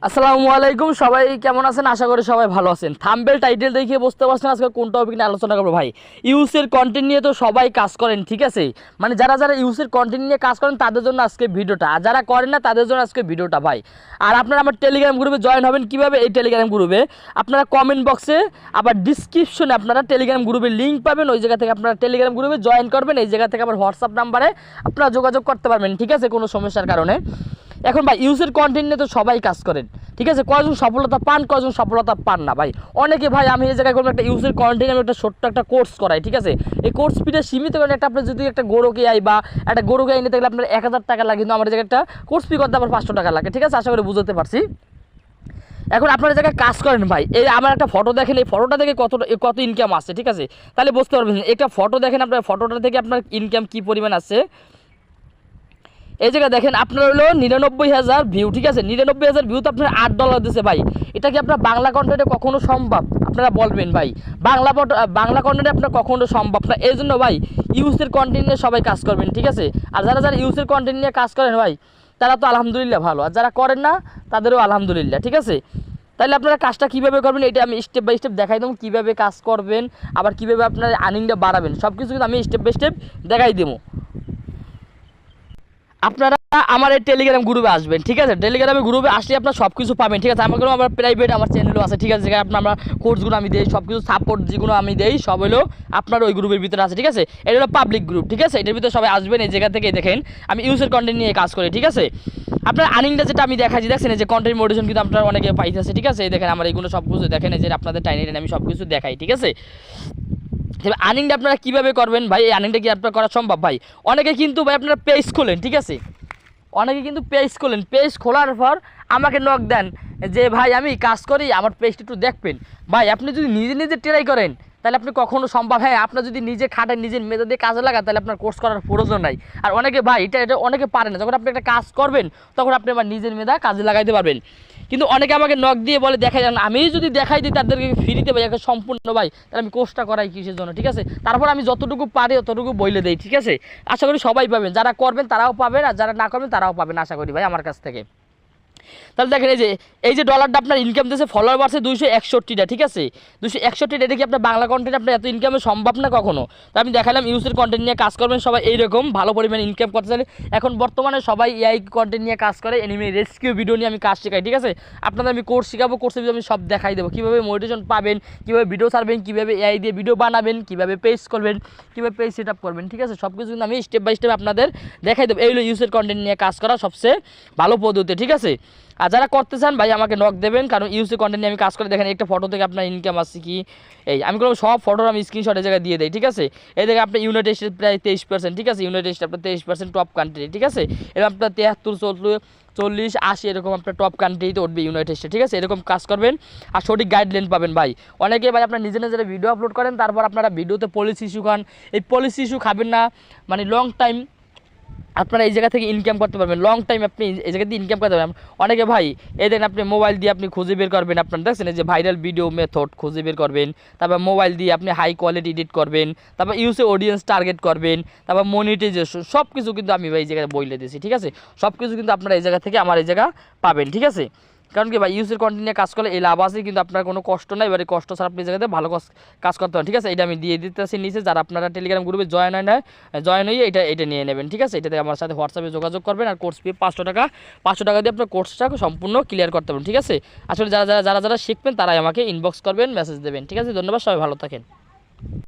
আসসালামু আলাইকুম, সবাই কেমন আছেন? আশা করি সবাই ভালো আছেন। থাম্বনেল টাইটেল দেখে বুঝতে পারছেন আজকে কোন টপিক নিয়ে আলোচনা করবো। ভাই, ইউসের কন্টেন্ট নিয়ে তো সবাই কাজ করেন, ঠিক আছে? মানে যারা যারা ইউসের কন্টেন্ট নিয়ে কাজ করেন তাদের জন্য আজকে ভিডিওটা, আর যারা করেন না তাদের জন্য আজকে ভিডিওটা। ভাই, আর আপনারা আমার টেলিগ্রাম গ্রুপে জয়েন হবেন কিভাবে? এই টেলিগ্রাম গ্রুপে আপনারা কমেন্ট বক্সে আবার ডিসক্রিপশনে আপনারা টেলিগ্রাম গ্রুপের লিঙ্ক পাবেন। ওই জায়গা থেকে আপনারা টেলিগ্রাম গ্রুপে জয়েন করবেন। এই জায়গা থেকে আবার হোয়াটসঅ্যাপ নাম্বারে আপনারা যোগাযোগ করতে পারবেন, ঠিক আছে, কোনো সমস্যার কারণে। এখন ভাই, ইউজের কন্টেন্ট নিয়ে তো সবাই কাজ করেন, ঠিক আছে? কয়জন সফলতা পান, কয়জন সফলতা পান না। ভাই, অনেকে ভাই আমি এই জায়গায় করবো একটা ইউজের কন্টেন্ট, আমি একটা ছোট্ট একটা কোর্স করাই, ঠিক আছে? এই কোর্স ফিটা সীমিত করেন। একটা আপনি যদি একটা গরুকে আই বা একটা গরুকে আই নিতে গেলে আপনার 1000 টাকা লাগে, কিন্তু আমার জায়গায় একটা কোর্স ফি করতে আবার 500 টাকা লাগে, ঠিক আছে? আশা করি বুঝতে পারছি। এখন আপনারা জায়গায় কাজ করেন ভাই, এই আমার একটা ফটো দেখেন, এই ফটোটা থেকে কত ইনকাম আসছে, ঠিক আছে? তাহলে বুঝতে পারবেন। একটা ফটো দেখেন, আপনার ফটোটা থেকে আপনার ইনকাম কী পরিমাণ আছে। এই জায়গায় দেখেন আপনার হলো 99,000 ভিউ, ঠিক আছে? 99,000 ভিউ তো আপনার $8 দিচ্ছে। ভাই, এটা কি আপনার বাংলা কন্টেন্টে কখনো সম্ভব? আপনারা বলবেন ভাই, বাংলা কন্টেন্টে আপনার কখনো সম্ভব না। এই জন্য ভাই, ইউজের কন্টেন্ট নিয়ে সবাই কাজ করবেন, ঠিক আছে? আর যারা যারা ইউজের কন্টেন্ট নিয়ে কাজ করেন ভাই, তারা তো আলহামদুলিল্লাহ ভালো, আর যারা করেন না তাদেরও আলহামদুলিল্লাহ, ঠিক আছে? তাহলে আপনারা কাজটা কীভাবে করবেন এটা আমি স্টেপ বাই স্টেপ দেখাই দেবো, কীভাবে কাজ করবেন, আবার কীভাবে আপনার আর্নিংটা বাড়াবেন, সব কিছু কিন্তু আমি স্টেপ বাই স্টেপ দেখাই দেবো। আপনারা আমার এই টেলিগ্রাম গ্রুপে আসবেন, ঠিক আছে? টেলিগ্রামে গ্রুপে আসলে আপনার সব কিছু পাবেন, ঠিক আছে? আমাকেও আমার প্রাইভেট আমার চ্যানেলও আছে, ঠিক আছে? যেখানে আপনার আমার কোর্সগুলো আমি দিই, সব কিছু সাপোর্ট যেগুলো আমি দিই সব হলো আপনার ওই গ্রুপের ভিতরে আছে, ঠিক আছে? এটা হলো পাবলিক গ্রুপ, ঠিক আছে? এটার ভিতরে সবাই আসবেন। এই জায়গা থেকে দেখেন আমি ইউজের কন্টেন্ট নিয়ে কাজ করি, ঠিক আছে? আপনার আর্নিংটা যেটা আমি দেখাচ্ছি, দেখছেন যে কন্টেন্ট মোটিভেশন কিন্তু আপনারা অনেকে পাইতেছে, ঠিক আছে? এই দেখেন আমার এইগুলো সব কিছু দেখেন, এই যে আপনাদের টাইনে আমি সব কিছু দেখাই, ঠিক আছে? তবে আর্নিংটা আপনারা কীভাবে করবেন ভাই? এই আর্নিংটা কি আপনার করা সম্ভব? ভাই, অনেকে কিন্তু ভাই আপনারা পেজ খোলেন, ঠিক আছে? অনেকে কিন্তু পেজ খোলেন, পেজ খোলার পর আমাকে নক দেন যে ভাই আমি কাজ করি, আমার পেজটা একটু দেখবেন। ভাই, আপনি যদি নিজে নিজে ট্রাই করেন তাহলে আপনি কখনো সম্ভব। হ্যাঁ, আপনার যদি নিজে খাটেন, নিজের মেধা দিয়ে কাজে লাগান, তাহলে আপনার কোর্স করার প্রয়োজন নাই। আর অনেকে ভাই এটা অনেকে পারে না। যখন আপনি একটা কাজ করবেন তখন আপনি আমার নিজের মেধা কাজে লাগাইতে পারবেন। কিন্তু অনেকে আমাকে নক দিয়ে বলে দেখাই যান, আমি যদি দেখাই দিই তাদেরকে ফ্রিতে ভাই একটা সম্পূর্ণ ভাই, তাহলে আমি কোর্সটা করাই কিসের জন্য, ঠিক আছে? তারপর আমি যতটুকু পারি ততটুকু বইলে দেই, ঠিক আছে? আশা করি সবাই পাবেন, যারা করবেন তারাও পাবেন, আর যারা না করবেন তারাও পাবেন আশা করি ভাই আমার কাছ থেকে। তাহলে দেখেন এই যে ডলারটা আপনার ইনকাম দিয়েছে, ফলোয়ার বাড়ছে 261টা, ঠিক আছে? 261টা, এটা কি আপনার বাংলা কন্টেন্ট আপনার এত ইনকামে সম্ভব না কখনো? তো আমি দেখালাম ইউজের কন্টেন্ট নিয়ে কাজ করবেন সবাই, এইরকম ভালো পরিমাণে ইনকাম করতে চাইলে। এখন বর্তমানে সবাই এআই কন্টেন্ট নিয়ে কাজ করে, এনিমি রেস্কিউ ভিডিও নিয়ে আমি কাজ শেখাই, ঠিক আছে? আপনাদের আমি কোর্স শেখাবো, কোর্সের ভিডিও আমি সব দেখাই দেবো, কীভাবে মোটিভেশন পাবেন, কীভাবে ভিডিও ছাড়বেন, কীভাবে এআই দিয়ে ভিডিও বানাবেন, কীভাবে পেজ করবেন, কীভাবে পেজ সেট আপ করবেন, ঠিক আছে? সব কিছু কিন্তু আমি স্টেপ বাই স্টেপ আপনাদের দেখাই দেবো। এই হলো ইউজের কন্টেন্ট নিয়ে কাজ করা সবচেয়ে ভালো পদ্ধতি, ঠিক আছে? আর যারা করতে চান ভাই আমাকে নক দেবেন, কারণ ইউসি কন্টেন্ট নিয়ে আমি কাজ করে। দেখেন একটা ফটো থেকে আপনার ইনকাম আসছে কি, এই আমি কোনো সব ফটোর আমি স্ক্রিনশট এই জায়গায় দিয়ে দিই, ঠিক আছে? এই দেখে আপনার ইউনাইটেড স্টেট প্রায় 23%, ঠিক আছে? ইউনাইটেড স্টেট আপনার 23% টপ কান্ট্রি, ঠিক আছে? এরকম আপনার 73, 40, 80 এরকম আপনার টপ কান্ট্রিতে উঠবে ইউনাইটেড স্টেট, ঠিক আছে? এরকম কাজ করবেন আর সঠিক গাইডলাইন পাবেন ভাই। অনেকে ভাই আপনার নিজে নিজেরা ভিডিও আপলোড করেন, তারপর আপনারা ভিডিওতে পলিসি ইস্যু খান। এই পলিসি ইস্যু খাবেন না, মানে লং টাইম আপনারা এই জায়গা থেকে ইনকাম করতে পারবেন, লং টাইম আপনি এই জায়গা দিয়ে ইনকাম করতে পারবেন। অনেকে ভাই এই দেখেন আপনি মোবাইল দিয়ে আপনি খুঁজে বের করবেন, আপনার দেখছেন যে ভাইরাল ভিডিও মেথড খুঁজে বের করবেন, তারপর মোবাইল দিয়ে আপনি হাই কোয়ালিটি এডিট করবেন, তারপর ইউসে অডিয়েন্স টার্গেট করবেন, তারপর মনিটাইজেশন, সব কিছু কিন্তু আমি ভাই এই জায়গায় বলে দিয়েছি, ঠিক আছে? সব কিছু কিন্তু আপনারা এই জায়গা থেকে আমার এই জায়গা পাবেন, ঠিক আছে? কারণ কি ভাই, ইউজের কন্টেন্ট নিয়ে কাজ করলে এই লাভ আছে, কিন্তু আপনার কোনো কষ্ট নাই। এবারে কষ্ট ছাড়া আপনি জায়গাতে ভালো কাজ করতে হবে, ঠিক আছে? এটা আমি দিয়ে দিতেছি নিচে, যারা আপনারা টেলিগ্রাম গ্রুপে জয়েন হয়ে এটা নিয়ে নেবেন, ঠিক আছে? এটাতে আমার সাথে হোয়াটসঅ্যাপে যোগাযোগ করবেন, আর কোর্স ফি 500 টাকা দিয়ে আপনার কোর্সটা সম্পূর্ণ ক্লিয়ার করতে পারবেন, ঠিক আছে? আসলে যারা শিখবেন তারাই আমাকে ইনবক্স করবেন, মেসেজ দেবেন, ঠিক আছে? ধন্যবাদ, সবাই ভালো থাকেন।